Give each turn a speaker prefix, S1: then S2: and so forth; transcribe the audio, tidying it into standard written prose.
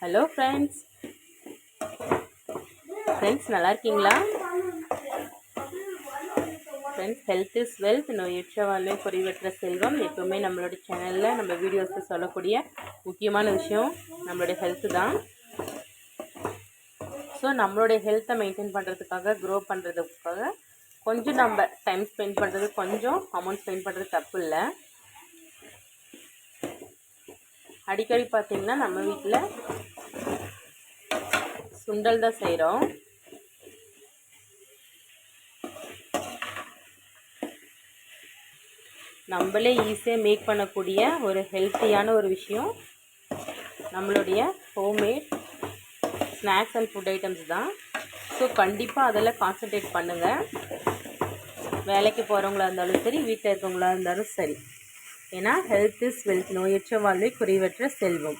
S1: Hello friends நல்லா இருக்கீங்களா? Friends, health is wealth, நோயற்ற வாழ்வே குறைவற்ற செல்வம். எப்பவுமே நம்மளோட சேனலில் நம்ம வீடியோஸில் சொல்லக்கூடிய முக்கியமான விஷயம் நம்மளுடைய ஹெல்த்து தான். ஸோ நம்மளுடைய ஹெல்த்தை மெயின்டைன் பண்ணுறதுக்காக, க்ரோ பண்ணுறதுக்காக கொஞ்சம் நம்ம டைம் ஸ்பெண்ட் பண்ணுறது, கொஞ்சம் அமௌண்ட் ஸ்பெண்ட் பண்ணுறது தப்பு இல்லை. அடிக்கடி பார்த்திங்கன்னா நம்ம வீட்டில் சுண்டல் தான் செய்கிறோம். நம்மளே ஈஸியாக மேக் பண்ணக்கூடிய ஒரு ஹெல்த்தியான ஒரு விஷயம் நம்மளுடைய homemade snacks and food items தான். ஸோ கண்டிப்பாக அதெல்லாம் கான்சன்ட்ரேட் பண்ணுங்கள். வேலைக்கு போகிறவங்களா இருந்தாலும் சரி, வீட்டில் இருக்கவங்களா இருந்தாலும் சரி. ஏன்னா ஹெல்த் இஸ் வெல்த், நோயற்ற வாழ்வே குறைவற்ற செல்வம்.